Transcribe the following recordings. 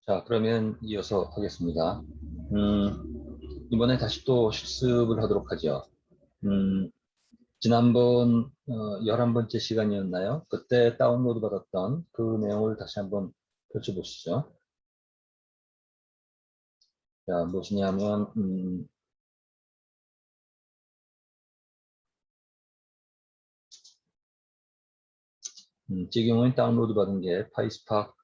자, 그러면 이어서 하겠습니다. 이번에 다시 또 실습을 하도록 하죠. 지난번 11번째 시간이었나요? 그때 다운로드 받았던 그 내용을 다시 한번 펼쳐보시죠. 자, 무엇이냐면 제 경우에 다운로드 받은 게 파이스팍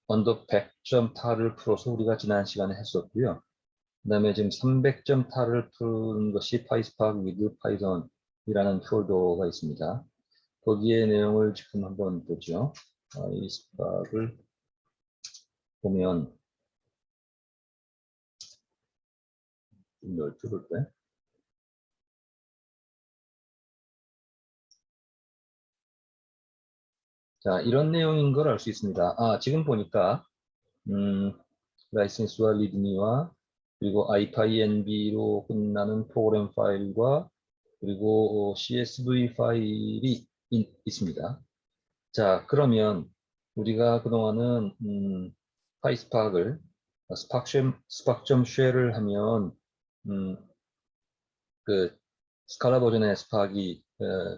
언더 100점 타를 풀어서 우리가 지난 시간에 했었고요. 그 다음에 지금 300점 타를 푸는 것이 파이스팍 위드 파이썬이라는 폴더가 있습니다. 거기에 내용을 지금 한번 보죠. 파이스팍을 보면 좀 넓게 볼까요? 자, 이런 내용인 걸 알 수 있습니다. 지금 보니까 라이센스와 리드미와 그리고 IPyNB로 끝나는 프로그램 파일과 그리고 CSV 파일이 있습니다. 자, 그러면 우리가 그동안은 파이스팍을 스팍.쉘을 하면 그 스칼라 버전의 스팍이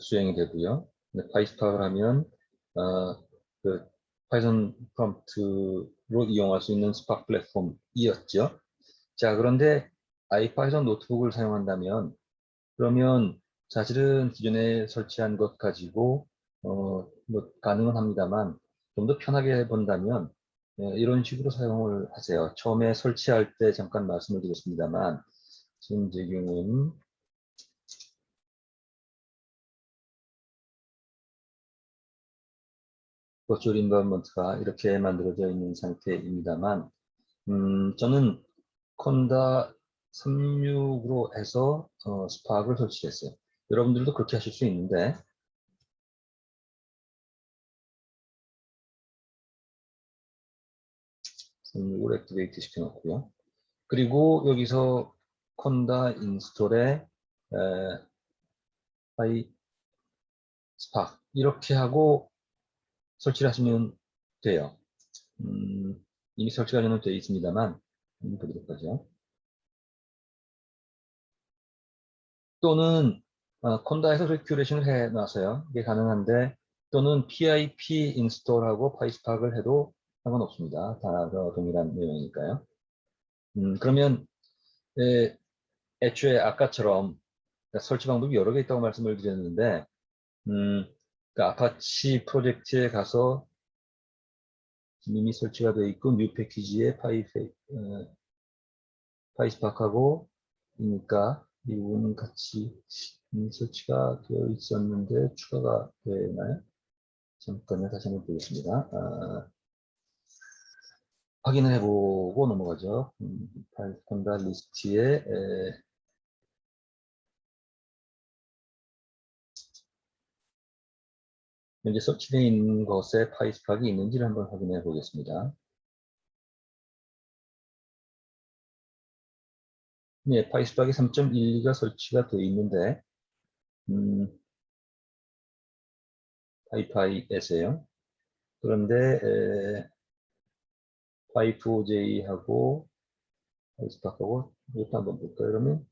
수행이 되고요. 파이스팍을 하면 그 파이썬 프롬프트로 이용할 수 있는 스팍 플랫폼이었죠. 자, 그런데 아이파이썬 노트북을 사용한다면 그러면 사실은 기존에 설치한 것 가지고 뭐 가능은 합니다만 좀 더 편하게 본다면 이런 식으로 사용을 하세요. 처음에 설치할 때 잠깐 말씀을 드렸습니다만 지금 제 경우는 버추얼 인바이먼트가 이렇게 만들어져 있는 상태입니다만 저는 콘다 36으로 해서 스파크를 설치했어요. 여러분들도 그렇게 하실 수 있는데 36을 액티베이트 시켜놓고요. 그리고 여기서 콘다 인스톨에 파이 스파크 이렇게 하고 설치를 하시면 돼요. 이미 설치가 저는 되어 있습니다만 보도록 하죠. 또는 콘다에서 큐레이션을 해놔서요. 이게 가능한데 또는 pip 인스톨하고 파이스팍을 해도 상관없습니다. 다 동일한 내용이니까요. 그러면 애초에 아까처럼 설치 방법이 여러 개 있다고 말씀을 드렸는데 그 아파치 프로젝트에 가서 이미 설치가 되어 있고 뉴 패키지에 파이스팍하고 그러니까 이 부분은 같이 설치가 되어 있었는데 추가가 되나요? 잠깐요. 다시 한번 보겠습니다. 확인을 해보고 넘어가죠. 파이썬다 리스트에 현재 설치되어 있는 것에 파이스팍이 있는지를 한번 확인해 보겠습니다. 네, 파이스팍이 3.12가 설치가 되어 있는데 파이파이에서요. 그런데 파이4j하고 파이스팍하고 이것도 한번 볼까요? 그러면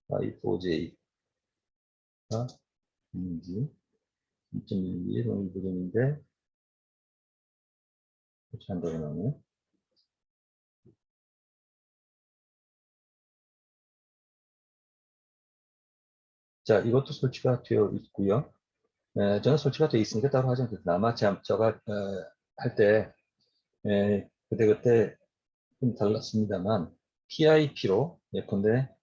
파이4j가 있는지 3.12의 동일 버전인데 설치한다고 나오네요. 자, 이것도 설치가 되어 있고요. 저는 설치가 되어 있으니까 따로 하지 않겠습니다. 아마 제가 할 때 그때그때 좀 달랐습니다만 PIP로 예컨대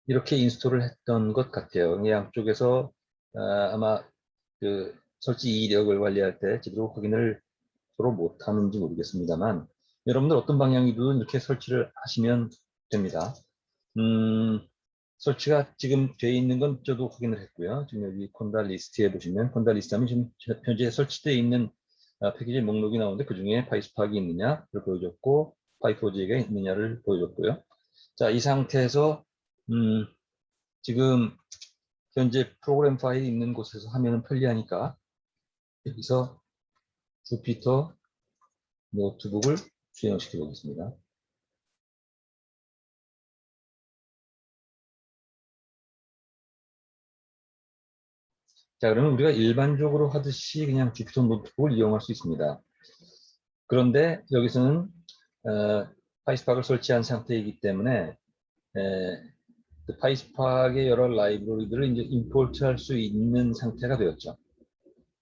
이렇게 인스톨을 했던 것 같아요. 양쪽에서 아마 그 설치 이력을 관리할 때 제대로 확인을 서로 못하는지 모르겠습니다만 여러분들 어떤 방향이든 이렇게 설치를 하시면 됩니다. 설치가 지금 되어 있는 건 저도 확인을 했고요. 지금 여기 콘다 리스트에 보시면 콘다 리스트 하면 지금 현재 설치되어 있는 패키지 목록이 나오는데 그 중에 파이스팍이 있느냐를 보여줬고 파이4j가 있느냐를 보여줬고요. 자, 이 상태에서 지금 현재 프로그램 파일이 있는 곳에서 하면 편리하니까 여기서 주피터 노트북을 수행시켜 보겠습니다. 자, 그러면 우리가 일반적으로 하듯이 그냥 주피터 노트북을 이용할 수 있습니다. 그런데 여기서는 파이스팍을 설치한 상태이기 때문에 그 파이스팍의 여러 라이브러리들을 이제 임포트할 수 있는 상태가 되었죠.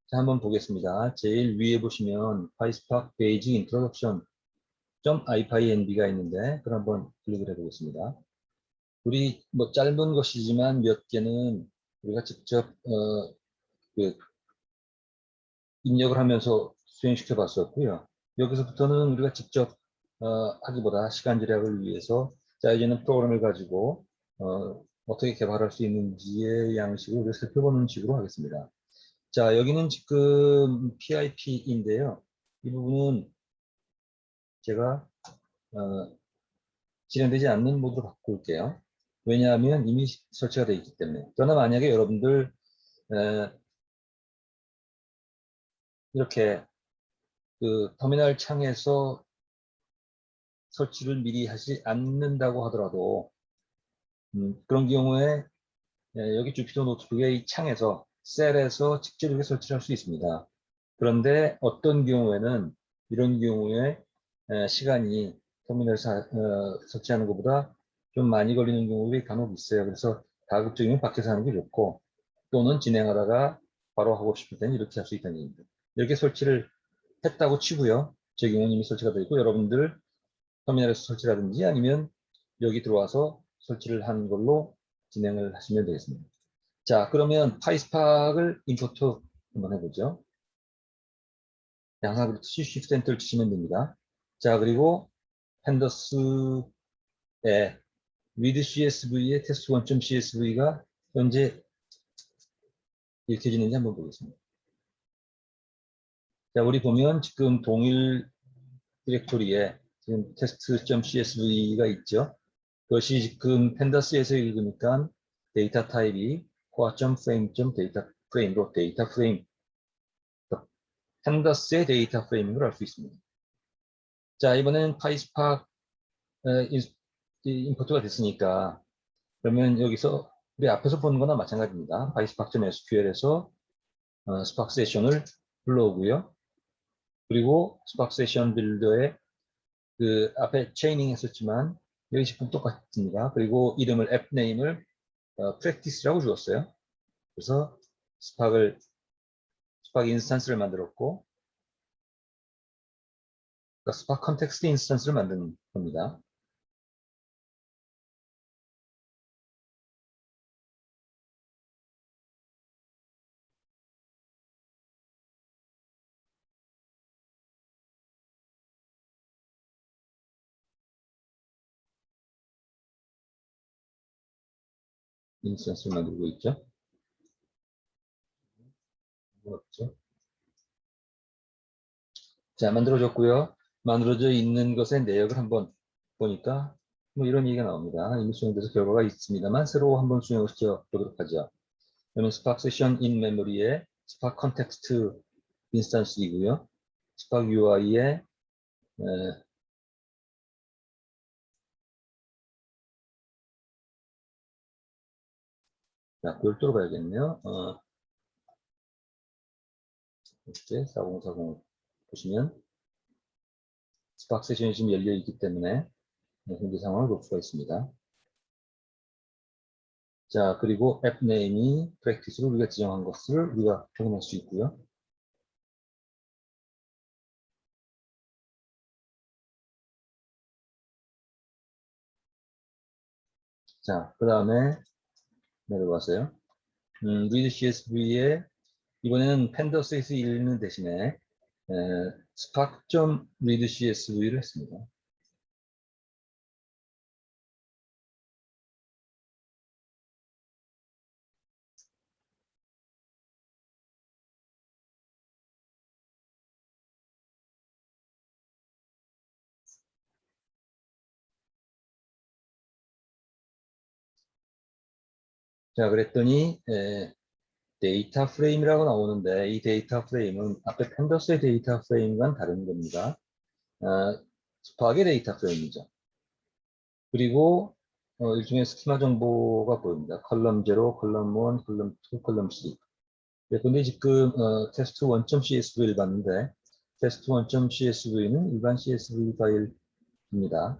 자, 한번 보겠습니다. 제일 위에 보시면 파이스팍 베이직 인트로덕션 .ipynb가 있는데 그걸 한번 클릭을 해보겠습니다. 우리 뭐 짧은 것이지만 몇 개는 우리가 직접 그 입력을 하면서 수행시켜 봤었고요. 여기서부터는 우리가 직접 하기보다 시간 절약을 위해서 자, 이제는 프로그램을 가지고 어떻게 개발할 수 있는지의 양식을 우리가 살펴보는 식으로 하겠습니다. 자, 여기는 지금 PIP인데요. 이 부분은 제가 진행되지 않는 모드로 바꿀게요. 왜냐하면 이미 설치가 되어 있기 때문에. 그러나 만약에 여러분들 이렇게 그 터미널 창에서 설치를 미리 하지 않는다고 하더라도 그런 경우에 여기 주피터 노트북의 이 창에서 셀에서 직접 이렇게 설치를 할 수 있습니다. 그런데 어떤 경우에는 이런 경우에 시간이 터미널 설치하는 것보다 좀 많이 걸리는 경우들이 간혹 있어요. 그래서 가급적이면 밖에서 하는 게 좋고 또는 진행하다가 바로 하고 싶을 때는 이렇게 할 수 있다는 얘기입니다. 이렇게 설치를 했다고 치고요. 제 경우는 이미 설치가 되어 있고 여러분들 터미널에서 설치라든지 아니면 여기 들어와서 설치를 하는 걸로 진행을 하시면 되겠습니다. 자, 그러면 파이스팍을 임포트 한번 해보죠. 양상으로 Shift Enter를 치시면 됩니다. 자, 그리고 팬더스의 with CSV의 test1.csv가 현재 읽혀지는지 한번 보겠습니다. 자, 우리 보면 지금 동일 디렉토리에 지금 test.csv가 있죠. 그것이 지금 팬더스에서 읽으니까 데이터 타입이 core.frame.data 프레임으로 데이터 프레임, 팬더스의 데이터 프레임인 걸 알 수 있습니다. 자, 이번엔 파이스팍 임포트가 됐으니까 그러면 여기서 우리 앞에서 보는 거나 마찬가지입니다. 파이스팍.sql에서 스팍 세션을 불러오고요. 그리고 스팍 세션 빌더에 그 앞에 체이닝 했었지만 여기 지금 똑같습니다. 그리고 이름을 앱 네임을 practice라고 주었어요. 그래서 스팍 인스턴스를 만들었고 그러니까 스팍 컨텍스트 인스턴스를 만든 겁니다. 인스턴스를 만들고 있죠. 뭐였죠? 자, 만들어졌고요. 만들어져 있는 것의 내역을 한번 보니까 뭐 이런 얘기가 나옵니다. 이미 수행돼서 결과가 있습니다만 새로 한번 수행을 시켜보도록 하죠. 그러면 스팍 세션 인 메모리의 스팍 컨텍스트 인스턴스이고요. 스팍 UI의 자, 별도로 봐야겠네요. 이렇게 4040 보시면 스팍 세션이 지금 열려 있기 때문에 현재 상황을 볼 수가 있습니다. 자, 그리고 앱 네임이 프랙티스로 우리가 지정한 것을 우리가 확인할 수 있고요. 자, 그 다음에 내려가세요. read CSV에 이번에는 팬더스에서 읽는 대신에 spark.read CSV를 했습니다. 자, 그랬더니 데이터 프레임이라고 나오는데 이 데이터 프레임은 앞에 펜더스의 데이터 프레임과는 다른 겁니다. 스파크의 데이터 프레임이죠. 그리고 일종의 스키마 정보가 보입니다. 컬럼 0, 컬럼 1, 컬럼 2, 컬럼 3. 근데 지금 테스트 1.csv를 봤는데 테스트 1.csv는 일반 CSV 파일입니다.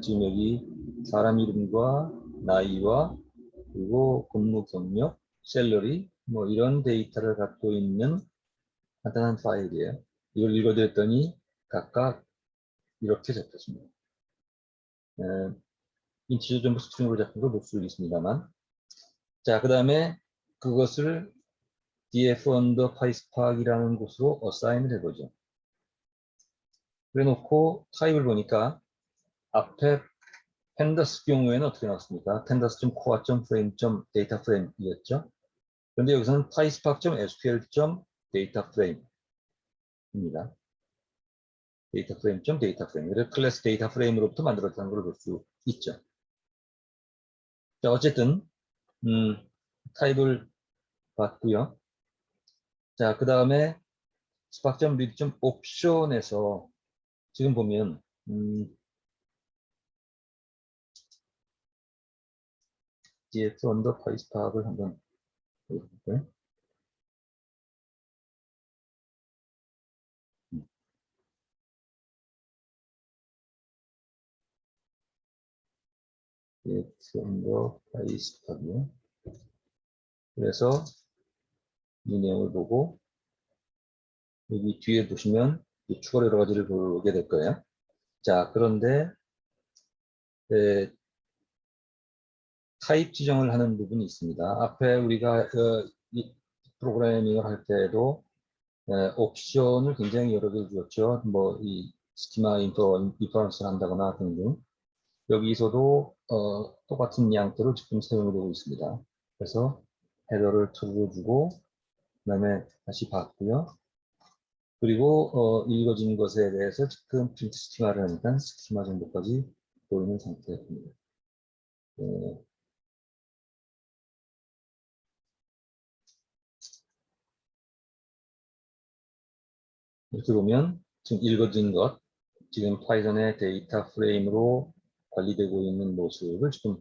지금 여기 사람 이름과 나이와 그리고 근무 경력, 샐러리 뭐 이런 데이터를 갖고 있는 간단한 파일이에요. 이걸 읽어드렸더니 각각 이렇게 잡혔습니다. 인티저 전부 스트링으로 잡힌 걸 볼 수 있습니다만, 자, 그 다음에 그것을 df 언더 파이스팍이라는 곳으로 어사인을 해보죠. 그래 놓고 타입을 보니까 앞에 펜더스 경우에는 어떻게 나왔습니까? pandas.core.frame.dataFrame이었죠. 그런데 여기서는 PySpark.sql.dataFrame입니다. dataFrame.dataFrame. 그래서 클래스 데이터프레임으로부터 만들었다는 걸 볼 수 있죠. 자, 어쨌든 타입을 봤고요. 자, 그 다음에 spark.read.option에서 지금 보면 df 언더 PySpark을 한번 보여볼까요? df 언더 PySpark이요. 그래서 이 내용을 보고 여기 뒤에 보시면 추가 여러 가지를 보게 될 거예요. 자, 그런데 타입 지정을 하는 부분이 있습니다. 앞에 우리가 이 프로그래밍을 할 때도 옵션을 굉장히 여러 개 주었죠. 뭐 이 스키마 인퍼런스를 한다거나 등등. 여기서도 똑같은 양태로 지금 사용이 되고 있습니다. 그래서 헤더를 true로 주고 그다음에 다시 봤고요. 그리고 읽어진 것에 대해서 지금 프린트 스키마를 하니까 스키마 정도까지 보이는 상태입니다. 이렇게 보면 지금 읽어진 것, 지금 파이썬의 데이터 프레임으로 관리되고 있는 모습을 지금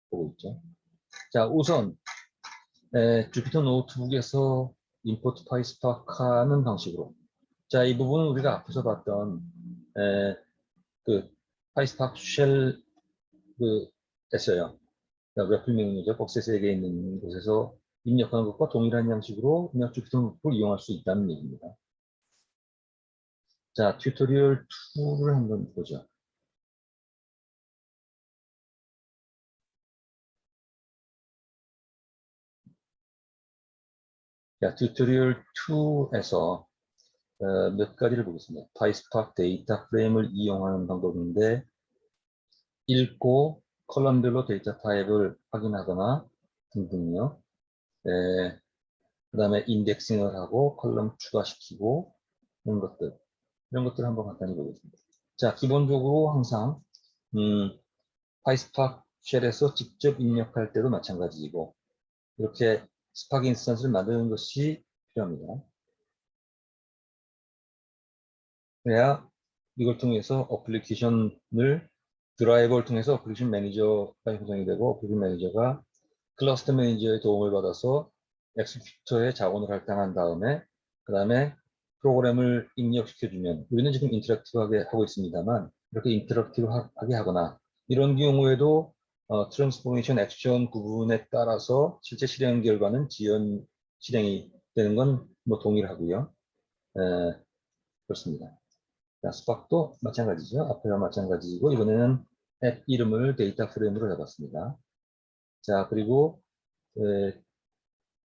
보고 있죠. 자, 우선 주피터 노트북에서 임포트 파이스파크 하는 방식으로, 자, 이 부분은 우리가 앞에서 봤던 그 파이스파크 쉘 했어요. 레플 명령이죠. 박스 3개 있는 곳에서 입력하는 것과 동일한 양식으로 그냥 주피터 노트북을 이용할 수 있다는 얘기입니다. 자, 튜토리얼 2를 한번 보죠. 자, 튜토리얼 2에서 몇 가지를 보겠습니다. 파이스파크 데이터 프레임을 이용하는 방법인데 읽고 컬럼별로 데이터 타입을 확인하거나 등등요. 그 다음에 인덱싱을 하고 컬럼 추가시키고 이런 것들 한번 간단히 보겠습니다. 자, 기본적으로 항상 파이스파크 쉘에서 직접 입력할 때도 마찬가지이고 이렇게 스파크 인스턴스를 만드는 것이 필요합니다. 그래야 이걸 통해서 어플리케이션을 드라이버를 통해서 어플리케이션 매니저가 형성이 되고 어플리케이션 매니저가 클러스터 매니저의 도움을 받아서 엑스큐터에 자원을 할당한 다음에 그 다음에 프로그램을 입력시켜주면 우리는 지금 인터랙티브하게 하고 있습니다만 이렇게 인터랙티브하게 하거나 이런 경우에도 트랜스포메이션 액션 구분에 따라서 실제 실행 결과는 지연 실행이 되는 건 뭐 동일하고요. 그렇습니다. 자, 스팍도 마찬가지죠. 앞에와 마찬가지이고 이번에는 앱 이름을 데이터 프레임으로 잡았습니다. 자, 그리고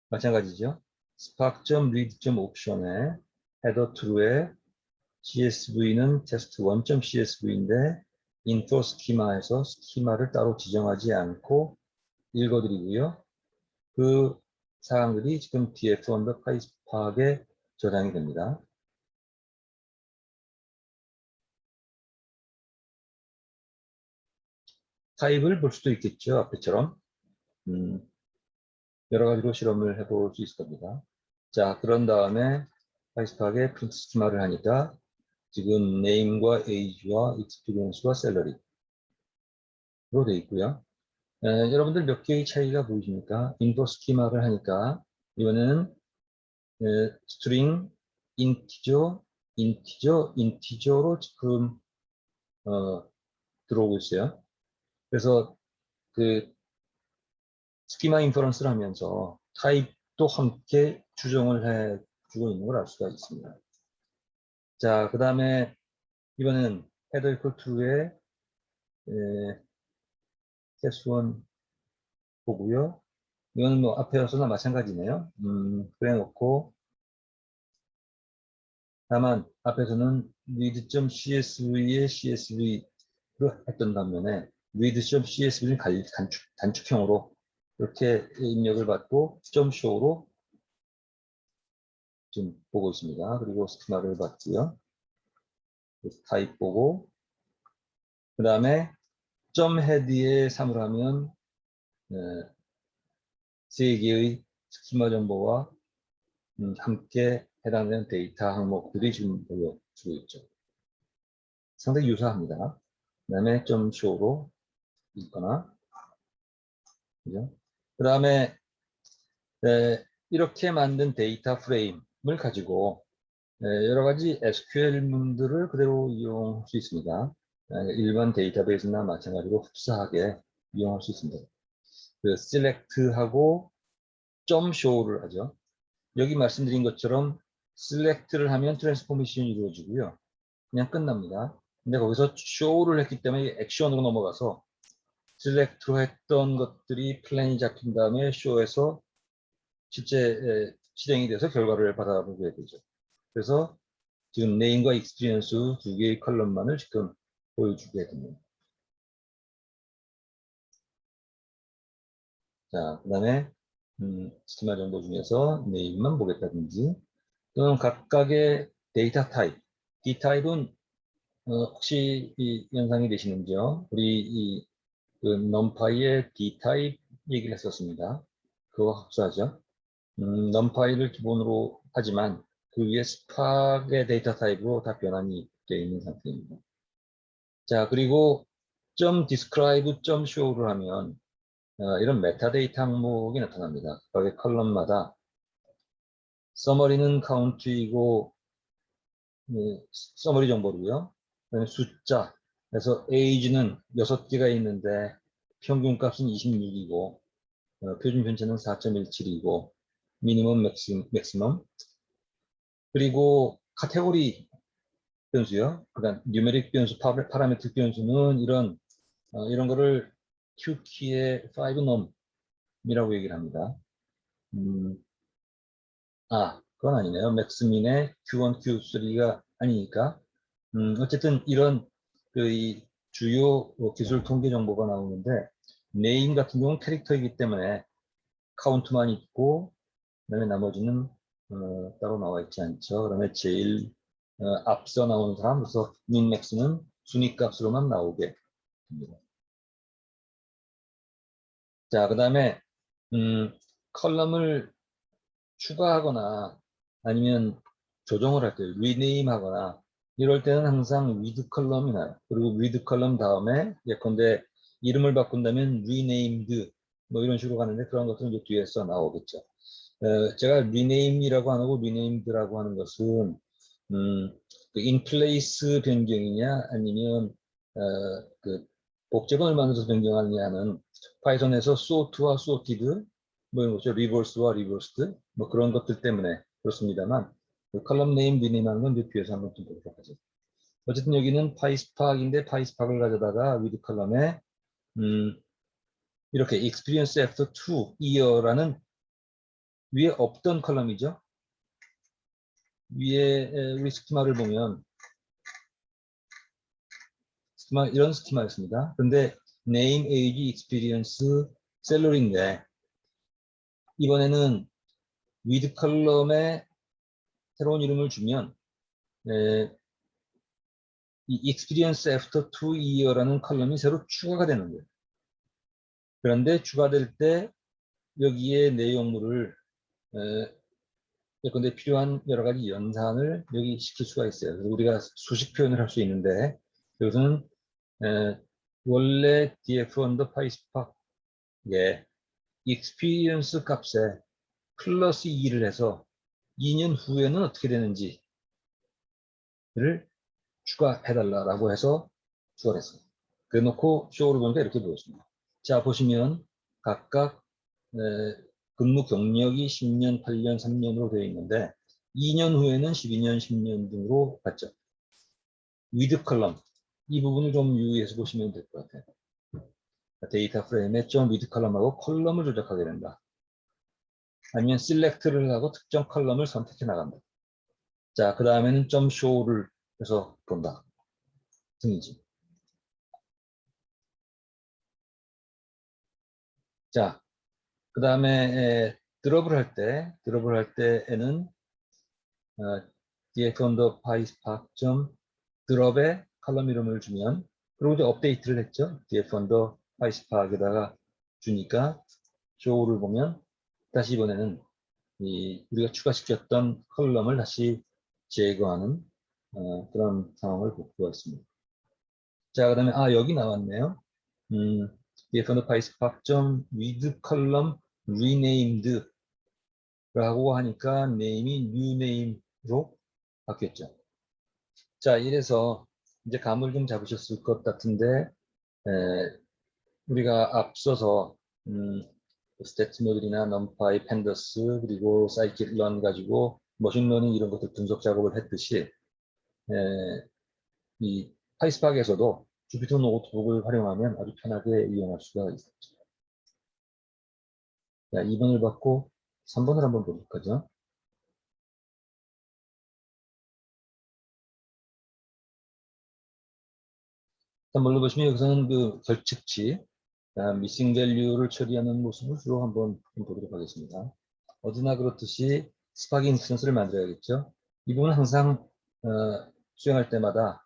마찬가지죠. spark.read.option에 header true에 CSV는 test 1.csv인데 info schema에서 스키마를 따로 지정하지 않고 읽어드리고요. 그 사항들이 지금 df 언더 파이스팍에 저장이 됩니다. 타입을 볼 수도 있겠죠. 앞에처럼. 여러 가지로 실험을 해볼 수 있을 겁니다. 자, 그런 다음에 파이스팍에 프린트 스키마를 하니까 지금 name과 age와 experience와 salary로 되어 있고요. 여러분들 몇 개의 차이가 보이십니까? 인포 스키마를 하니까 이거는 string, integer로 지금 들어오고 있어요. 그래서 그 스키마 인퍼런스를 하면서 타입도 함께 추정을 해주고 있는 걸 알 수가 있습니다. 자, 그 다음에 이번엔 header equal to의 캐스1 보고요. 이거는 뭐 앞에서나 마찬가지네요. 그래 놓고 다만 앞에서는 read.csv의 csv로 했던 반면에 read.csv는 단축형으로 이렇게 입력을 받고 .show로 지금 보고 있습니다. 그리고 스키마를 받고요. 타입 보고 그 다음에 .head에 3을 하면 세 개의 스키마 정보와 함께 해당되는 데이터 항목들이 지금 보여주고 있죠. 상당히 유사합니다. 그 다음에 .show로 있거나 그죠? 그 다음에 이렇게 만든 데이터 프레임을 가지고 여러 가지 SQL문들을 그대로 이용할 수 있습니다. 일반 데이터베이스나 마찬가지로 흡사하게 이용할 수 있습니다. 그 select하고 .show를 하죠. 여기 말씀드린 것처럼 select를 하면 트랜스포메이션이 이루어지고요. 그냥 끝납니다. 근데 거기서 show를 했기 때문에 액션으로 넘어가서 select로 했던 것들이 플랜이 잡힌 다음에 show에서 실제 실행이 돼서 결과를 받아보게 되죠. 그래서 지금 name과 experience 두 개의 컬럼만을 지금 보여주게 됩니다. 자, 그 다음에 스키마 정보 중에서 name만 보겠다든지 또는 각각의 데이터 타입, D 타입은 혹시 이 연상이 되시는지요? 우리 그 numpy의 D 타입 얘기를 했었습니다. 그거 흡사하죠. numpy를 기본으로 하지만 그 위에 스팍의 데이터 타입으로 다 변환이 되어 있는 상태입니다. 자, 그리고 .describe, .show를 하면 이런 메타데이터 항목이 나타납니다. 각각의 컬럼마다 서머리는 카운트이고 서머리 정보로요. 그다음에 숫자, 그래서 age는 6개가 있는데 평균 값은 26이고 표준 편차는 4.17이고 미니멈 맥시멈 그리고 카테고리 변수요. 그다음 뉴메릭 변수, 파라메트릭 변수는 이런 거를 Q키의 5num이라고 얘기를 합니다. 그건 아니네요. 맥스민의 Q1, Q3가 아니니까. 어쨌든 이런 이 주요 기술 통계 정보가 나오는데 네임 같은 경우는 캐릭터이기 때문에 카운트만 있고 그다음에 나머지는 따로 나와 있지 않죠. 그다음에 제일 앞서 나오는 사람, 그래서 민맥스는 순위 값으로만 나오게 됩니다. 자, 그다음에 컬럼을 추가하거나 아니면 조정을 할 때 리네임하거나 이럴 때는 항상 with 컬럼이 나요. 그리고 with 컬럼 다음에 예컨대 이름을 바꾼다면 renamed 뭐 이런 식으로 가는데 그런 것들은 이제 뒤에서 나오겠죠. 제가 rename이라고 안 하고 renamed라고 하는 것은 그 in place 변경이냐 아니면 그 복제본을 만들어서 변경하느냐 하는 파이썬에서 sort와 sorted 뭐 이런 거죠. reverse와 reversed 뭐 그런 것들 때문에 그렇습니다만 그 컬럼 네임 리네임하는 건 이제 뒤에서 한번 좀 보도록 하죠. 어쨌든 여기는 파이스팍인데 파이스팍을 가져다가 with 컬럼에 이렇게 experience after 2 year라는 위에 없던 컬럼이죠. 위에 우리 스키마를 보면 스키마 이런 스키마였습니다. 근데 name, age, experience, salary인데 이번에는 with 컬럼에 새로운 이름을 주면 이 experience after 2 year라는 컬럼이 새로 추가가 되는 거예요. 그런데 추가될 때 여기에 내용물을 예컨대 필요한 여러 가지 연산을 여기 시킬 수가 있어요. 그래서 우리가 수식 표현을 할 수 있는데 여기서는 원래 df 언더 파이스팍에 experience 값에 플러스 2를 해서 2년 후에는 어떻게 되는지를 추가해달라고 해서 추가를 했어요. 그래놓고 쇼를 보니까 이렇게 보였습니다. 자, 보시면 각각 근무 경력이 10년, 8년, 3년으로 되어 있는데 2년 후에는 12년, 10년 등으로 갔죠. 위드 컬럼 이 부분을 좀 유의해서 보시면 될 것 같아요. 데이터 프레임에 좀 위드 컬럼하고 컬럼을 조작하게 된다. 아니면 셀렉트를 하고 특정 컬럼을 선택해 나간다. 자, 그 다음에는 점 쇼를 해서 본다 등이지. 자, 그 다음에 드롭을 할 때에는 df 언더 파이스팍 점 드롭에 컬럼 이름을 주면, 그리고 이제 업데이트를 했죠. df 언더 파이스팍에다가 주니까 쇼를 보면 다시 이번에는 우리가 추가시켰던 컬럼을 다시 제거하는 그런 상황을 볼 수가 있습니다. 자, 그 다음에 여기 나왔네요. df 언더 파이스팍 점 with column renamed 라고 하니까 name이 new name로 바뀌었죠. 자, 이래서 이제 감을 좀 잡으셨을 것 같은데 우리가 앞서서 스태츠 모듈이나 넘파이, 팬더스 그리고 사이킷런 가지고 머신러닝 이런 것들 분석 작업을 했듯이 이 파이스팍에서도 주피터 노트북을 활용하면 아주 편하게 이용할 수가 있었죠. 자, 2번을 받고 3번을 한번 볼까요? 한번 눌러보시면 여기서는 그 결측치, 미싱 밸류를 처리하는 모습을 주로 한번 보도록 하겠습니다. 어디나 그렇듯이 스파크 인스턴스를 만들어야겠죠. 이 부분은 항상 수행할 때마다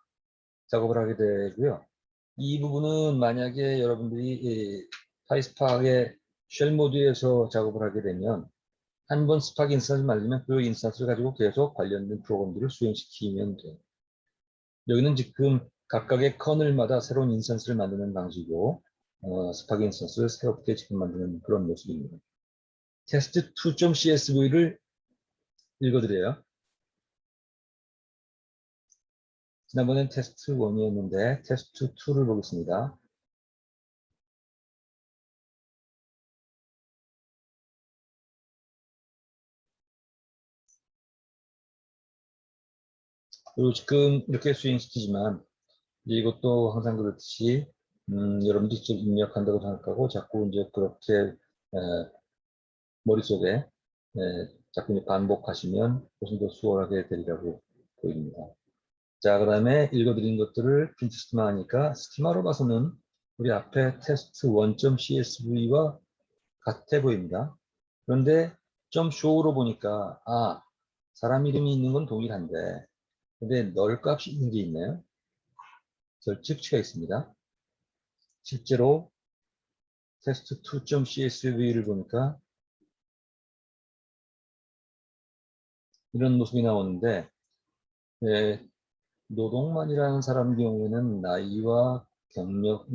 작업을 하게 되고요. 이 부분은 만약에 여러분들이 파이스팍의 쉘 모드에서 작업을 하게 되면 한 번 스파크 인스턴스를 만들면 그 인스턴스를 가지고 계속 관련된 프로그램들을 수행시키면 돼요. 여기는 지금 각각의 커널마다 새로운 인스턴스를 만드는 방식이고 스파크 인스턴스를 새롭게 지금 만드는 그런 모습입니다. 테스트 2.csv를 읽어드려요. 지난번엔 테스트 1이었는데 테스트 2를 보겠습니다. 그리고 지금 이렇게 수행시키지만 이것도 항상 그렇듯이 여러분들이 직접 입력한다고 생각하고 자꾸 이제 그렇게 머릿속에 자꾸 반복하시면 훨씬 더 수월하게 되리라고 보입니다. 자, 그 다음에 읽어드린 것들을 프린트 스키마 하니까 스키마로 봐서는 우리 앞에 테스트 1.csv와 같아 보입니다. 그런데 좀 show로 보니까 사람 이름이 있는 건 동일한데 근데 널 값이 있는 게 있네요. 결측치가 있습니다. 실제로 테스트 2.csv를 보니까 이런 모습이 나오는데 노동만이라는 사람 경우에는 나이와 경력,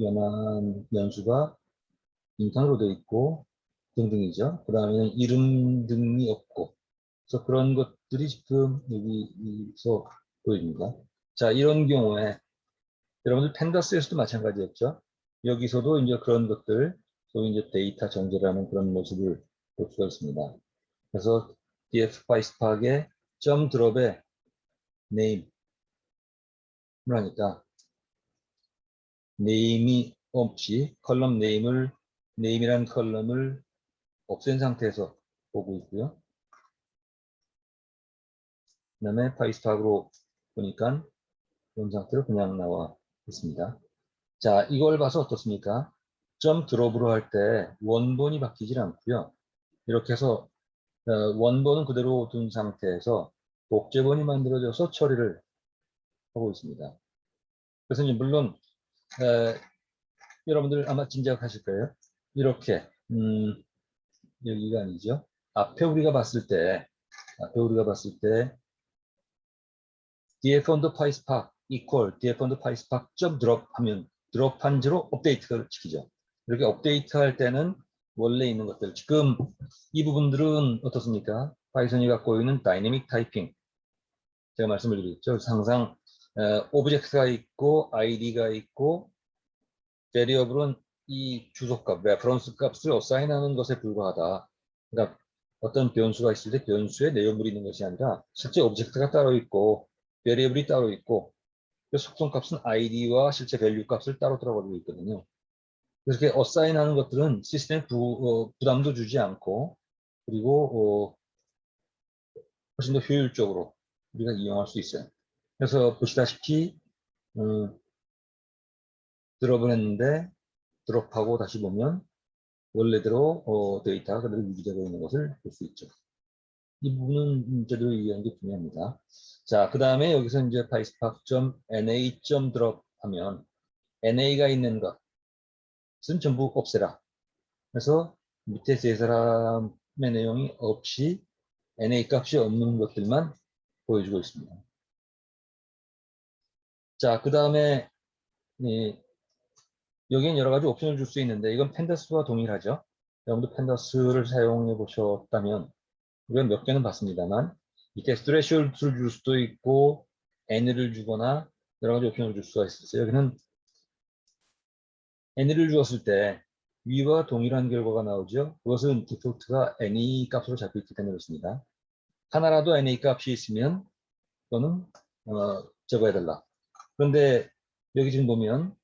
연수가 인턴으로 되어 있고 등등이죠. 그 다음에는 이름 등이 없고 그래서 그런 것들이 지금 여기서 보입니다. 자, 이런 경우에 여러분들 펜더스에서도 마찬가지였죠. 여기서도 이제 그런 것들, 소위 이제 데이터 정제라는 그런 모습을 볼 수가 있습니다. 그래서 df 파이스팍의 점 드롭에 네임을 하니까 네임이 없이 컬럼 네임이라는 컬럼을 없앤 상태에서 보고 있고요. 그 다음에 파이스팍으로 보니까 이런 상태로 그냥 나와 있습니다. 자, 이걸 봐서 어떻습니까? 점 드롭으로 할 때 원본이 바뀌질 않고요. 이렇게 해서 원본은 그대로 둔 상태에서 복제본이 만들어져서 처리를 하고 있습니다. 그래서 이제 물론 여러분들 아마 짐작하실 거예요. 이렇게 여기가 아니죠. 앞에 우리가 봤을 때 df on the PySpark equal df on the PySpark 점 drop 하면 드롭한 지로 업데이트를 시키죠. 이렇게 업데이트 할 때는 원래 있는 것들, 지금 이 부분들은 어떻습니까? 파이썬이 갖고 있는 다이내믹 타이핑, 제가 말씀을 드렸죠. 항상 오브젝트가 있고 id가 있고 베리어블은 이 주소값, 레퍼런스 값을 어사인하는 것에 불과하다. 그러니까 어떤 변수가 있을 때 변수에 내용물이 있는 것이 아니라 실제 오브젝트가 따로 있고 베리어블이 따로 있고 그 속성값은 id와 실제 밸류 값을 따로 들어가지고 있거든요. 이렇게 어사인하는 것들은 시스템에 부담도 주지 않고 그리고 훨씬 더 효율적으로 우리가 이용할 수 있어요. 그래서 보시다시피 드롭을 했는데 드롭하고 다시 보면 원래대로 데이터가 그대로 유지되고 있는 것을 볼 수 있죠. 이 부분은 제대로 이해하는 게 중요합니다. 자, 그 다음에 여기서 이제 PySpark.na.drop 하면 na가 있는 것은 전부 없애라. 그래서 밑에 세 사람의 내용이 없이 na 값이 없는 것들만 보여주고 있습니다. 자, 그 다음에 여기엔 여러 가지 옵션을 줄 수 있는데 이건 펜더스와 동일하죠. 여러분도 펜더스를 사용해 보셨다면 우리가 몇 개는 봤습니다만 밑에 스트레시를 줄 수도 있고 n를 주거나 여러 가지 옵션을 줄 수가 있었어요. 여기는 n를 주었을 때 위와 동일한 결과가 나오죠. 그것은 디폴트가 na 값으로 잡혀 있기 때문에 그렇습니다. 하나라도 na 값이 있으면 그거는 적어야달라. 그런데 여기 지금 보면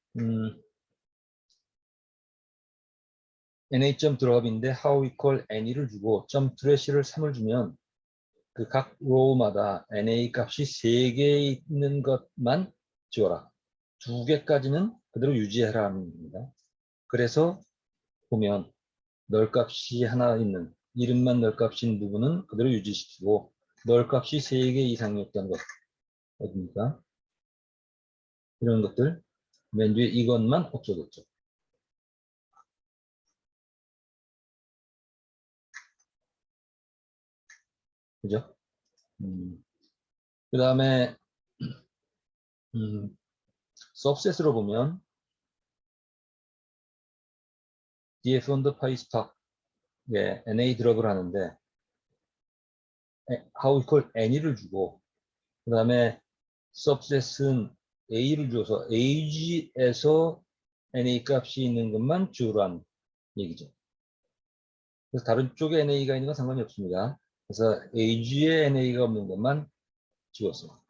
na.drop인데 how equal any를 주고 .trash를 3을 주면 그 각 로우마다 na 값이 3개 있는 것만 지워라. 2개까지는 그대로 유지해라 하는 겁니다. 그래서 보면 널 값이 하나 있는 이름만 널 값인 부분은 그대로 유지시키고 널 값이 3개 이상이었던 것 어딥니까? 이런 것들 맨 뒤에 이것만 없어졌죠. 그죠? 그 다음에 서브셋으로 보면 df on the PySpark 예, na 드롭을 하는데 how equal any를 주고 그 다음에 서브셋은 a를 줘서 age에서 na 값이 있는 것만 주란 얘기죠. 그래서 다른 쪽에 na가 있는 건 상관이 없습니다. 그래서 age에 na가 없는 것만 지웠어요.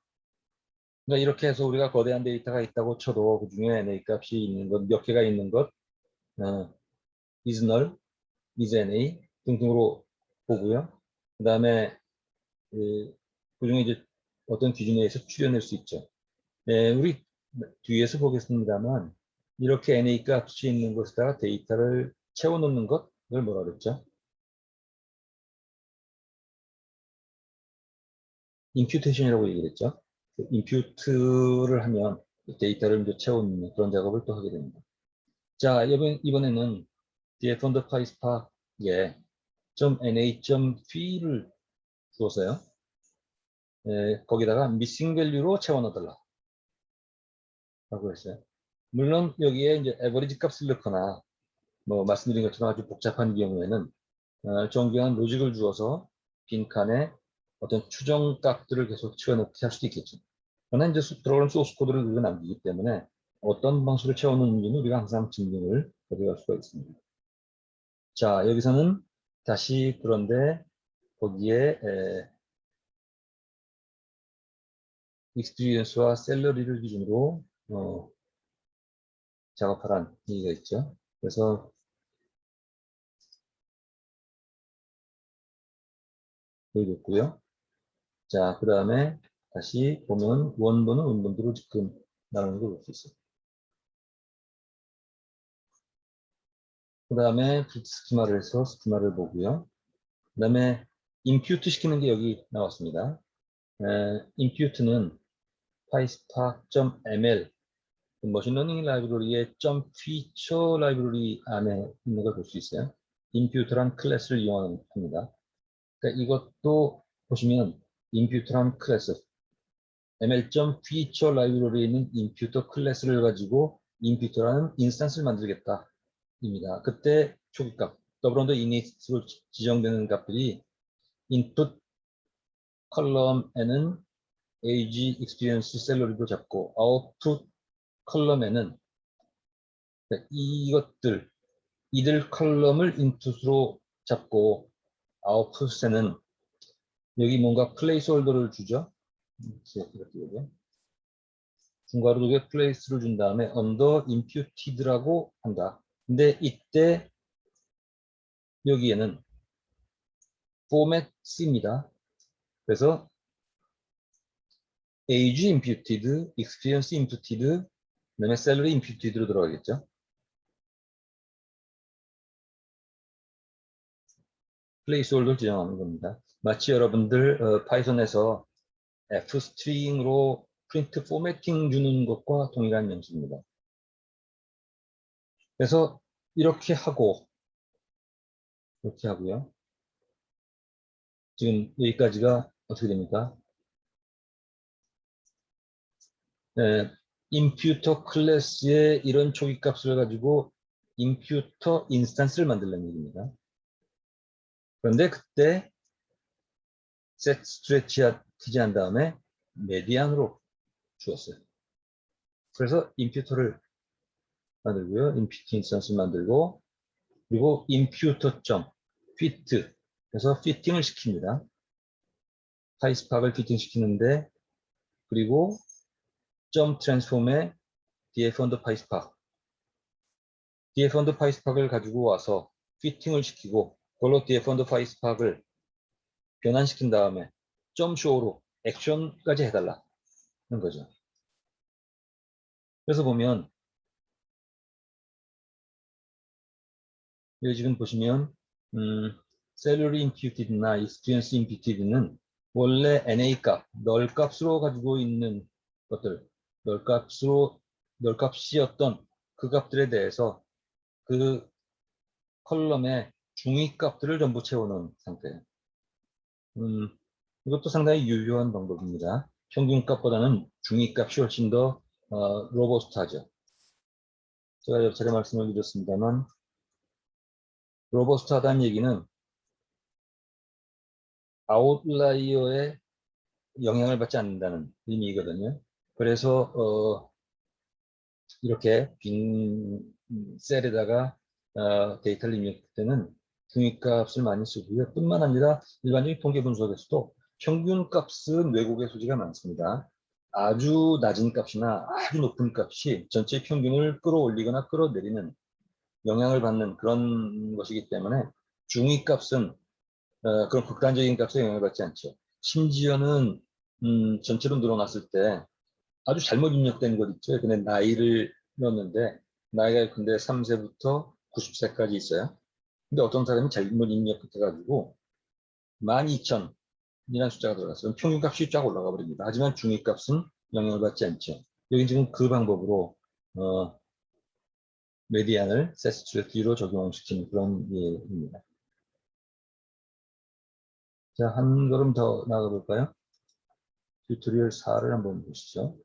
그러니까 이렇게 해서 우리가 거대한 데이터가 있다고 쳐도 그 중에 na 값이 있는 것, 몇 개가 있는 것, is null, is na 등등으로 보고요. 그 다음에 그 중에 이제 어떤 기준에 의해서 추려낼 수 있죠. 네, 우리 뒤에서 보겠습니다만 이렇게 na 값이 있는 곳에다가 데이터를 채워놓는 것을 뭐라 그랬죠? 임퓨테이션이라고 얘기를 했죠. 임퓨트를 하면 데이터를 이제 채워놓는 그런 작업을 또 하게 됩니다. 자, 이번에는 df on the PySpark에 .na.fi를 주어서요. 거기다가 missing value로 채워넣어달라 라고 했어요. 물론 여기에 이제 average 값을 넣거나 뭐 말씀드린 것처럼 아주 복잡한 경우에는 정교한 로직을 주어서 빈칸에 어떤 추정 값들을 계속 채워넣기 할 수도 있겠죠. 그러나 이제 프로그램 소스 코드를 우리가 남기기 때문에 어떤 방식으로 채워넣는지는 우리가 항상 증명을 가져갈 수가 있습니다. 자, 여기서는 다시 그런데 거기에 익스피리언스와 셀러리를 기준으로 작업하라는 얘기가 있죠. 그래서 보여줬고요. 자, 그 다음에 다시 보면 원본은 원본대로 지금 나오는 걸 볼 수 있어요. 그 다음에 비트 스키마를 해서 스키마를 보고요. 그 다음에 임퓨트 시키는 게 여기 나왔습니다. 임퓨트는 PySpark.ml 머신러닝 라이브러리의 점 피처 라이브러리 안에 있는 걸 볼 수 있어요. 임퓨터란 클래스를 이용합니다. 그러니까 이것도 보시면 임퓨터란 클래스, ml feature 라이브러리에 있는 임퓨터 클래스를 가지고 임퓨터라는 인스턴스를 만들겠다 입니다. 그때 초기값 더블 init로 지정되는 값들이 input 컬럼에는 age, experience, salary도 잡고 output 컬럼에는 이들 컬럼을 인풋으로 잡고 아웃풋에는 여기 뭔가 플레이스홀더를 주죠. 이렇게 중괄호 두개 플레이스를 준 다음에 under imputed라고 한다. 근데 이때 여기에는 format C입니다. 그래서 age imputed, experience imputed, 그다음에 salary imputed로 들어가겠죠. 플레이스홀더를 지정하는 겁니다. 마치 여러분들 파이썬에서 fstring으로 프린트 포매팅 주는 것과 동일한 양식입니다. 그래서 이렇게 하고요. 지금 여기까지가 어떻게 됩니까? 임퓨터 클래스의 이런 초기값을 가지고 임퓨터 인스턴스를 만들려는 얘기입니다. 그런데 그때 set stretch 한 다음에 median으로 주었어요. 그래서 임퓨터를 만들고요. 임퓨터 인스턴스 만들고 그리고 imputer.fit 그래서 피팅을 시킵니다. 파이스팍을 피팅 시키는데 그리고 점 트랜스폼에 df 언더 파이스팍 df 언더 파이스팍을 가지고 와서 피팅을 시키고 그걸로 df 언더 파이스팍을 변환시킨 다음에 점 show로 액션까지 해달라는 거죠. 그래서 보면 여기 지금 보시면 salary imputed나 experience imputed는 원래 NA 값, 널 값으로 가지고 있는 것들, 널 값이었던 그 값들에 대해서 그 컬럼의 중위 값들을 전부 채워놓은 상태예요. 이것도 상당히 유효한 방법입니다. 평균 값보다는 중위 값이 훨씬 더 로버스트하죠. 제가 여러 차례 말씀을 드렸습니다만 로버스트하다는 얘기는 아웃라이어에 영향을 받지 않는다는 의미거든요. 그래서 이렇게 빈 셀에다가 데이터를 입력할 때는 중위값을 많이 쓰고요. 뿐만 아니라 일반적인 통계 분석에서도 평균 값은 왜곡의 소지가 많습니다. 아주 낮은 값이나 아주 높은 값이 전체 평균을 끌어올리거나 끌어내리는 영향을 받는 그런 것이기 때문에 중위값은 그런 극단적인 값에 영향을 받지 않죠. 심지어는 전체로 늘어났을 때 아주 잘못 입력된 것 있죠. 근데 나이를 넣었는데 나이가 근데 3세부터 90세까지 있어요. 근데 어떤 사람이 잘못 입력해가지고 12,000이라는 숫자가 들어갔어요. 평균값이 쫙 올라가 버립니다. 하지만 중위값은 영향을 받지 않죠. 여기 지금 그 방법으로 메디안을 세스트레티로 적용시킨 그런 예입니다. 자, 한 걸음 더 나가 볼까요? 튜토리얼 4를 한번 보시죠.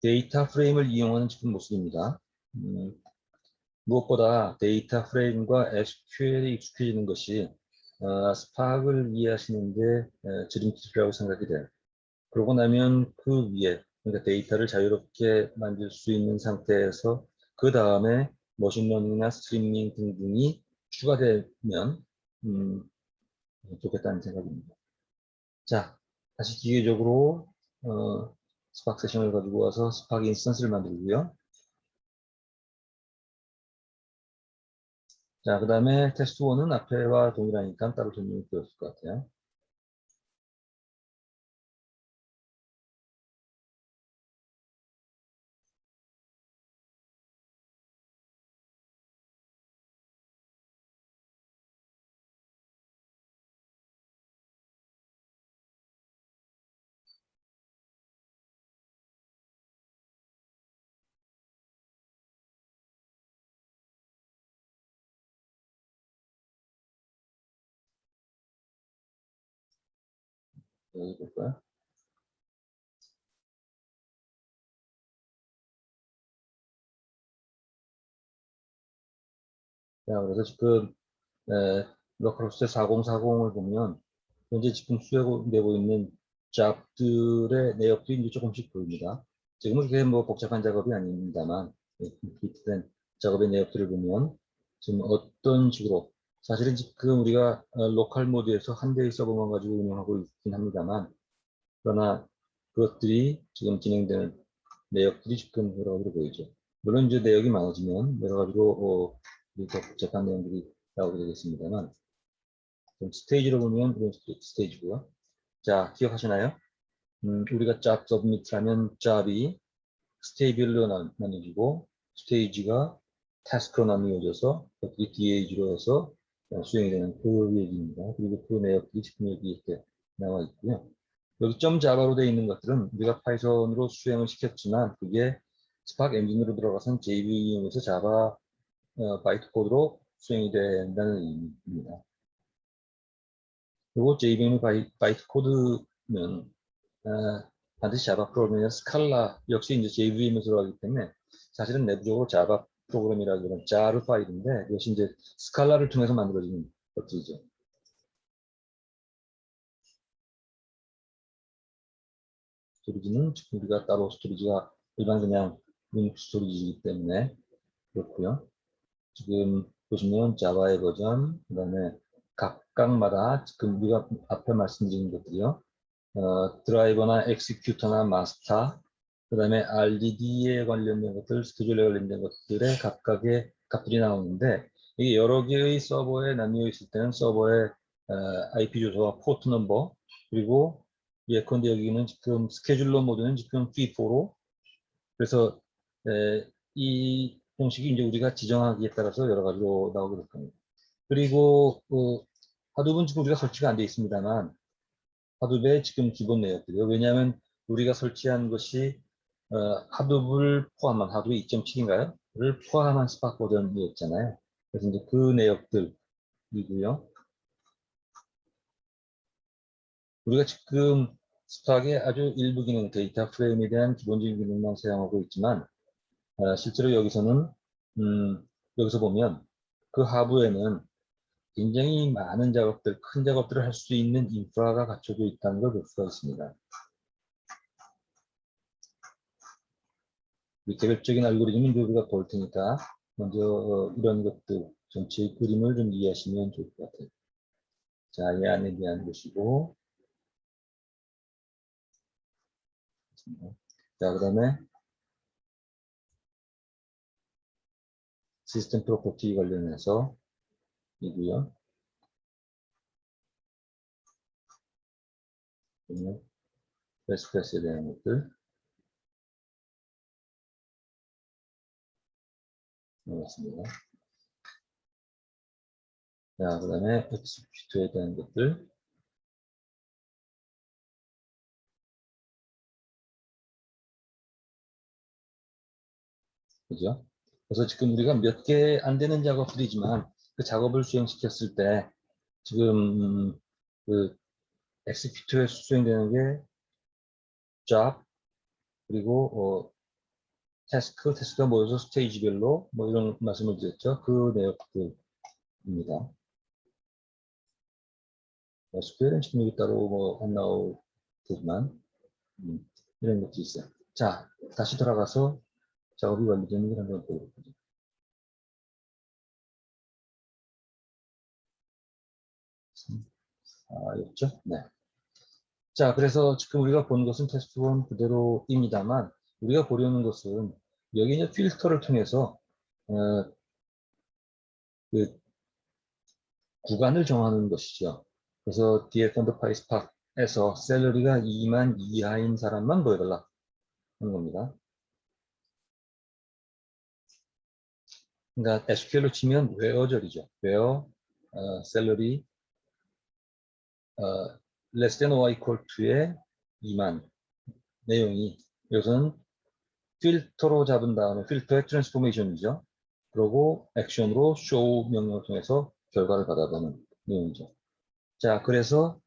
데이터 프레임을 이용하는 지금 모습입니다. 무엇보다 데이터 프레임과 SQL이 익숙해지는 것이 스파크를 이해하시는데 지름길이라고 생각이 돼요. 그러고 나면 그 위에 그러니까 데이터를 자유롭게 만들 수 있는 상태에서 그 다음에 머신러닝이나 스트리밍 등등이 추가되면 좋겠다는 생각입니다. 자, 다시 기계적으로 스파크 세션을 가지고 와서 스파크 인스턴스를 만들고요. 자, 그 다음에 테스트 1은 앞에와 동일하니까 따로 설명이 되었을 것 같아요. 여기 볼까요? 자, 그래서 지금 로컬호스트 4040을 보면 현재 지금 수행되고 있는 잡들의 내역들이 이제 조금씩 보입니다. 지금은 그게 뭐 복잡한 작업이 아닙니다만 컴플리트된 작업의 내역들을 보면 지금 어떤 식으로 사실은 지금 우리가 로컬 모드에서 한 대의 서버만 가지고 운영하고 있긴 합니다만 그러나 그것들이 지금 진행되는 내역들이 지금 여러 가지로 보이죠. 물론 이제 내역이 많아지면 여러 가지로 더 복잡한 내용들이 나오게 되겠습니다만 좀 스테이지로 보면 이런 스테이지고요. 자, 기억하시나요? 우리가 job submit하면 job이 스테이블로 나뉘어지고 스테이지가 타스크로 나뉘어져서 그것들이 DAG로 해서 수행이 되는 그 얘기입니다. 그리고 그 내역들이 지금 여기 이렇게 나와 있고요. 여기 .java로 되어 있는 것들은 우리가 파이썬으로 수행을 시켰지만 그게 스파크 엔진으로 들어가선 JVM 이용해서 자바 바이트 코드로 수행이 된다는 의미입니다. 그리고 JVM 바이트 코드는 반드시 자바 프로그램이나 스칼라 역시 이제 JVM에서 들어가기 때문에 사실은 내부적으로 자바 프로그램이라고 하는 자르 파일인데 이것이 이제 스칼라를 통해서 만들어지는 것들이죠. 스토리지는 지금 우리가 따로 스토리지가 일반 그냥 리눅스 스토리지이기 때문에 그렇고요. 지금 보시면 자바의 버전, 그 다음에 각각마다 지금 우리가 앞에 말씀드린 것들이요. 드라이버나 엑시큐터나 마스터, 그 다음에 RDD에 관련된 것들, 스케줄에 관련된 것들의 각각의 값들이 나오는데 이게 여러 개의 서버에 나뉘어 있을 때는 서버의 IP 주소와 포트 넘버 그리고 예컨대 여기는 지금 스케줄러 모드는 지금 FIFO로 그래서 이 형식이 이제 우리가 지정하기에 따라서 여러 가지로 나오게 될 겁니다. 그리고 하드업은 지금 우리가 설치가 안 되어 있습니다만 하드업의 지금 기본 내역들이요. 왜냐하면 우리가 설치한 것이 하드업을 포함한 하드업 2.7인가요? 를 포함한 스파크 버전이었잖아요. 그래서 이제 그 내역들이고요. 우리가 지금 스파크의 아주 일부 기능, 데이터 프레임에 대한 기본적인 기능만 사용하고 있지만 실제로 여기서는 여기서 보면 그 하부에는 굉장히 많은 작업들, 큰 작업들을 할 수 있는 인프라가 갖춰져 있다는 걸 볼 수가 있습니다. 이 개별적인 알고리즘은 우리가 볼 테니까 먼저 이런 것들 전체의 그림을 좀 이해하시면 좋을 것 같아요. 자, 이 안에 대한 것이고 자, 그 다음에 시스템 프로퍼티 관련해서 이고요. 베스트 클래스에 대한 것들 나왔습니다. 자, 그 다음에 엑스큐트에 대한 것들 그죠? 그래서 지금 우리가 몇 개 안 되는 작업들이지만 그 작업을 수행시켰을 때 지금 그 엑스큐트에 수행되는 게 job 그리고 테스크가 모여서 스테이지별로 뭐 이런 말씀을 드렸죠. 그 내역들입니다. SQL은 지금 여기 따로 뭐 안 나오지만 이런 것도 있어요. 자, 다시 돌아가서 작업이 완료되는 걸 한번 보여볼게요. 였죠? 네. 자, 그래서 지금 우리가 본 것은 테스트 1 그대로입니다만 우리가 보려는 것은 여기 이제 필터를 통해서 어, 그 구간을 정하는 것이죠. 그래서 DF 언더 파이스팍에서 샐러리가 2만 이하인 사람만 보여달라 하는 겁니다. 그러니까 SQL로 치면 where절이죠. where 샐러리 less than or equal to의 2만 내용이 이것은 필터로 잡은 다음에 필터의 트랜스포메이션이죠. 그리고 액션으로 show 명령을 통해서 결과를 받아보는 내용이죠. 자, 그래서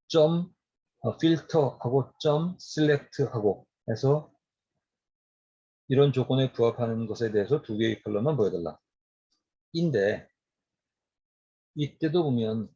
점 필터하고 점 셀렉트하고 해서 이런 조건에 부합하는 것에 대해서 두 개의 컬러만 보여달라. 인데 이때도 보면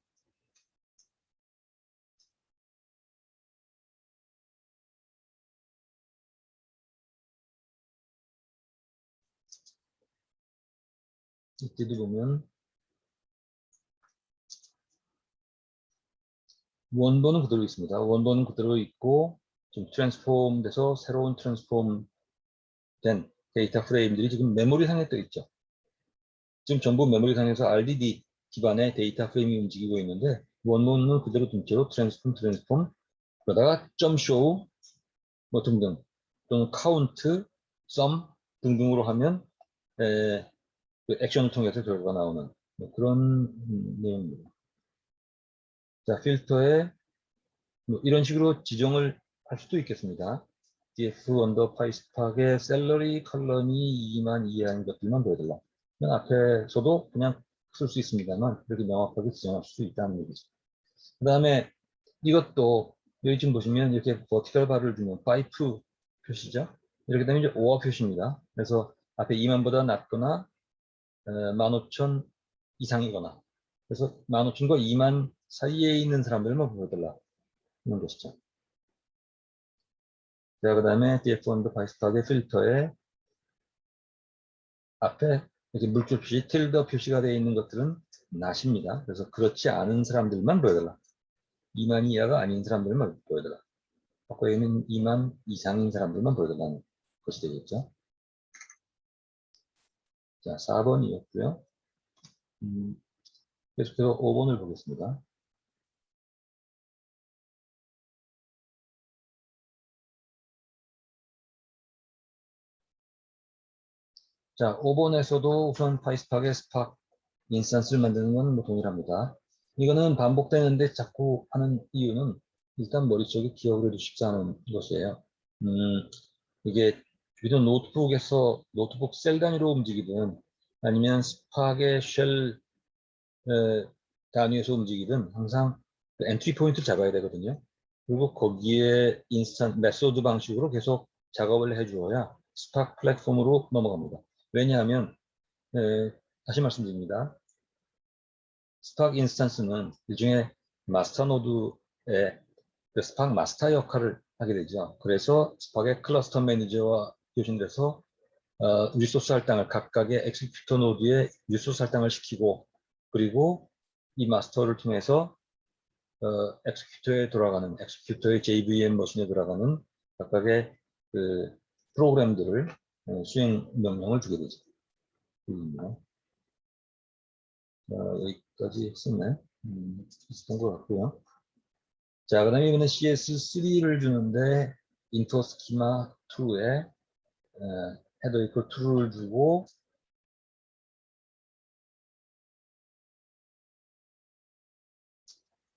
원본은 그대로 있습니다. 원본은 그대로 있고 좀 트랜스폼 돼서 새로운 트랜스폼 된 데이터 프레임들이 지금 메모리 상에 떠 있죠. 지금 전부 메모리 상에서 RDD 기반의 데이터 프레임이 움직이고 있는데 원본은 그대로 둔 채로 트랜스폼 그러다가 점 쇼 뭐 등등 또는 카운트, 썸 등등으로 하면 그 액션을 통해서 결과가 나오는 뭐 그런 내용입니다. 자, 필터에 뭐 이런 식으로 지정을 할 수도 있겠습니다. df 언더 파이스팍의 셀러리 컬럼이 2만 이하인 것들만 보여달라. 그냥 앞에서도 그냥 쓸 수 있습니다만 이렇게 명확하게 지정할 수 있다는 얘기죠. 그 다음에 이것도 여기 지금 보시면 이렇게 버티컬 바를 주면 파이프 표시죠. 이렇게 되면 이제 오어 표시입니다. 그래서 앞에 2만보다 낮거나 15,000 이상이거나 그래서 15,000과 2만 사이에 있는 사람들만 보여달라 이런 것이죠. 자, 그 다음에 df 언더 파이스팍의 필터에 앞에 이렇게 물줄 표시, 틸더 표시가 되어 있는 것들은 낫입니다. 그래서 그렇지 않은 사람들만 보여달라. 2만 이하가 아닌 사람들만 보여달라. 바꿔 있는 2만 이상인 사람들만 보여달라는 것이 되겠죠. 자, 4번이었고요. 계속해서 5번을 보겠습니다. 자, 5번에서도 우선 파이스팍의 스팍 인스턴스를 만드는 건 뭐 동일합니다. 이거는 반복되는데 자꾸 하는 이유는 일단 머릿속에 기억을 해도 쉽지 않은 것이에요. 이게 비록 노트북 셀 단위로 움직이든 아니면 스팍의 쉘 단위에서 움직이든 항상 그 엔트리 포인트를 잡아야 되거든요. 그리고 거기에 인스턴트 메소드 방식으로 계속 작업을 해주어야 스팍 플랫폼으로 넘어갑니다. 왜냐하면 다시 말씀드립니다. 스팍 인스턴스는 일종의 마스터 노드의 그 스팍 마스터 역할을 하게 되죠. 그래서 스팍의 클러스터 매니저와 교신돼서 리소스 할당을 각각의 엑스큐터 노드에 리소스 할당을 시키고 그리고 이 마스터를 통해서 엑스큐터의 JVM 머신에 들어가는 각각의 그 프로그램들을 수행 명령을 주게 되죠. 여기까지 했었네. 비슷한 것 같고요. 자, 그 다음에 이번에 CS3를 주는데 인터 스키마 2에 헤더 이퀄 true를 주고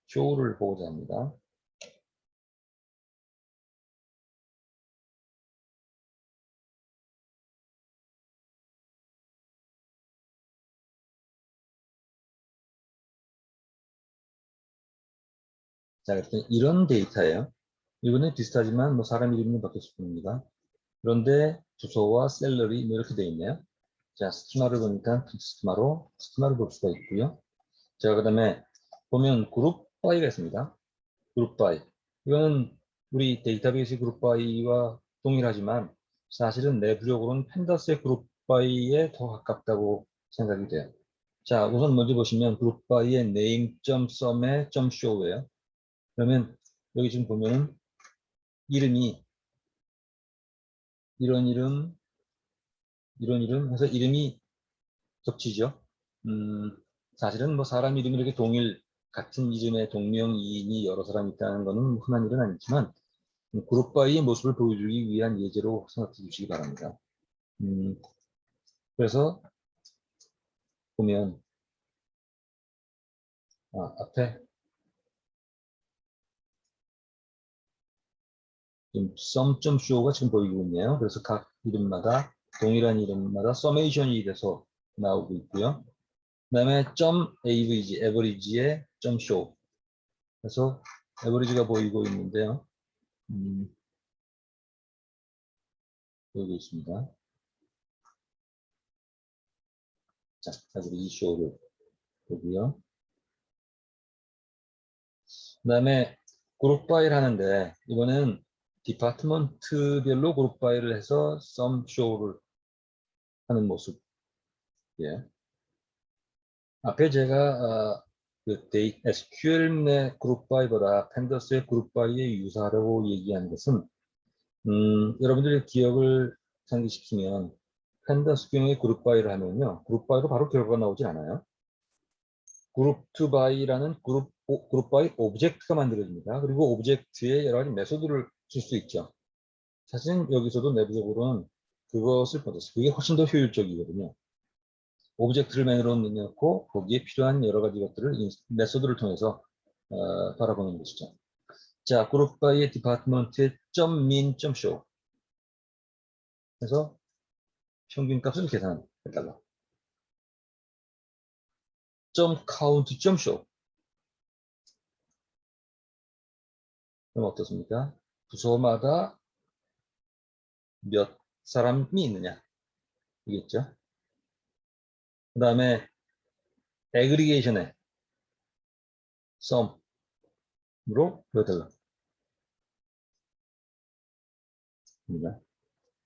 show를 보고자 합니다. 자, 그래서 이런 데이터예요. 이거는 비슷하지만 뭐 사람 이름이 바뀌었을 뿐입니다. 그런데 주소와 셀러리 뭐 이렇게 되어 있네요. 자, 스키마를 보니까 스키마를 볼 수가 있고요. 자, 그 다음에 보면 그룹 바이가 있습니다. 그룹 바이. 이거는 우리 데이터베이스 그룹 바이와 동일하지만 사실은 내부적으로는 펜더스의 그룹 바이에 더 가깝다고 생각이 돼요. 자, 우선 먼저 보시면 그룹 바이의 name.sum의 .show예요. 그러면 여기 지금 보면은 이름이 이런 이름 해서 이름이 겹치죠. 사실은 뭐 사람 이름이 이렇게 같은 이름의 동명이인이 여러 사람 있다는 것은 흔한 일은 아니지만 그룹 바이의 모습을 보여주기 위한 예제로 생각해 주시기 바랍니다. 그래서 보면 앞에 sum.show가 지금 보이고 있네요. 그래서 각 이름마다 동일한 이름마다 서메이션이 돼서 나오고 있고요. 그 다음에 .avg, average의 .show. 그래서 에버리지가 보이고 있는데요. 여기 있습니다. 자, 에버리지 쇼를 보고요. 그 다음에 그룹 바이를 하는데, 이거는 디파트먼트별로 그룹 바이를 해서 썸 쇼를 하는 모습. 예. 앞에 제가 그 SQL 내 그룹 바이보다 펜더스의 그룹 바이에 유사하다고 얘기한 것은 여러분들의 기억을 상기시키면 펜더스 경우에 그룹 바이를 하면요, 그룹 바이로 바로 결과가 나오지 않아요. 그룹 투 바이라는 그룹 바이 오브젝트가 만들어집니다. 그리고 오브젝트에 여러 가지 메소드를 쓸 수 있죠. 사실은 여기서도 내부적으로는 그것을 보냈어요. 그게 훨씬 더 효율적이거든요. 오브젝트를 맨으로 넣고 거기에 필요한 여러 가지 것들을 메소드를 통해서 바라보는 것이죠. 자, 그룹 바이의 디파트먼트의 .min .show 해서 평균 값을 계산해달라. .count .show 그럼 어떻습니까? 부서마다 몇 사람이 있느냐 이겠죠. 그 다음에 애그리게이션의 썸으로 보여달라.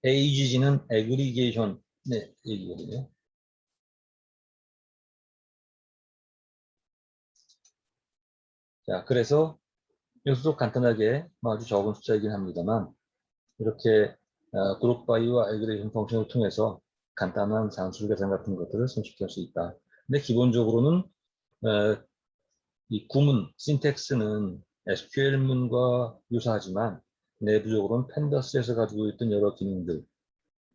AGG는 애그리게이션의 얘기거든요. 자, 그래서 여기서도 간단하게 아주 적은 숫자이긴 합니다만 이렇게 그룹 바이와 애그리게이션 펑션을 통해서 간단한 산술 계산 같은 것들을 손쉽게 할 수 있다. 근데 기본적으로는 이 구문, 신텍스는 SQL문과 유사하지만 내부적으로는 펜더스에서 가지고 있던 여러 기능들,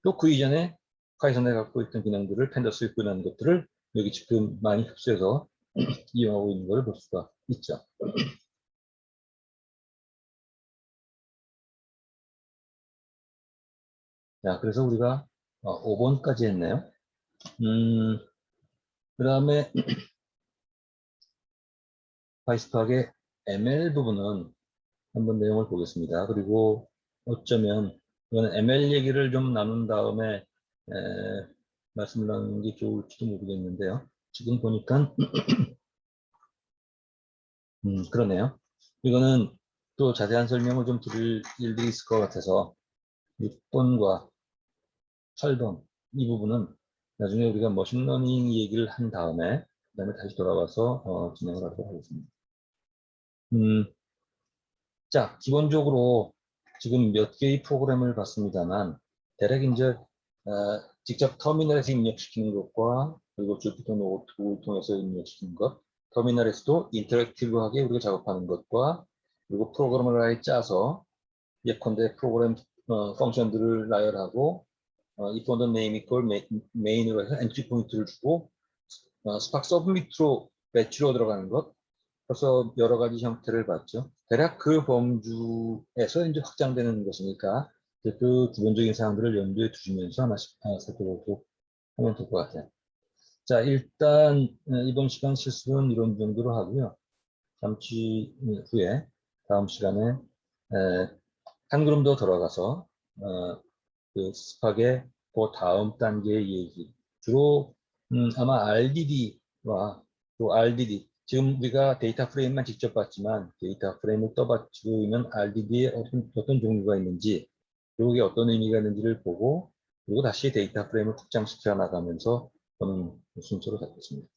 또 그 이전에 파이썬에 갖고 있던 기능들을 펜더스에 구현하는 것들을 여기 지금 많이 흡수해서 이용하고 있는 걸 볼 수가 있죠. 자, 그래서 우리가 5번까지 했네요. 그 다음에 파이스팍의 ML 부분은 한번 내용을 보겠습니다. 그리고 어쩌면 이거는 ML 얘기를 좀 나눈 다음에 말씀을 나누는 게 좋을지도 모르겠는데요. 지금 보니까 그러네요. 이거는 또 자세한 설명을 좀 드릴 일들이 있을 것 같아서 6번과 8번 이 부분은 나중에 우리가 머신러닝 얘기를 한 다음에 그다음에 다시 돌아와서 진행을 하도록 하겠습니다. 자, 기본적으로 지금 몇 개의 프로그램을 봤습니다만 대략 이제 직접 터미널에서 입력시키는 것과 그리고 주피터 노트북을 통해서 입력시키는 것, 터미널에서도 인터랙티브하게 우리가 작업하는 것과 그리고 프로그램을 아예 짜서 예컨대 프로그램 펑션들을 나열하고 이폰더 네임 이퀄 메인으로 해서 엔트리 포인트를 주고 스팍 서브미트로 배치로 들어가는 것, 그래서 여러 가지 형태를 봤죠. 대략 그 범주에서 이제 확장되는 것이니까 그 기본적인 사항들을 염두에 두시면서 하나씩 살펴보고 하면 될 것 같아요. 자, 일단 이번 시간 실습은 이런 정도로 하고요. 잠시 후에 다음 시간에 한 걸음 더 들어가서 그 스팍의 그 다음 단계의 얘기, 주로 아마 RDD와 또 RDD, 지금 우리가 데이터 프레임만 직접 봤지만 데이터 프레임을 떠받치고 있는 RDD에 어떤 종류가 있는지, 그리고 이게 어떤 의미가 있는지를 보고 그리고 다시 데이터 프레임을 확장시켜 나가면서 보는 순서로 잡겠습니다.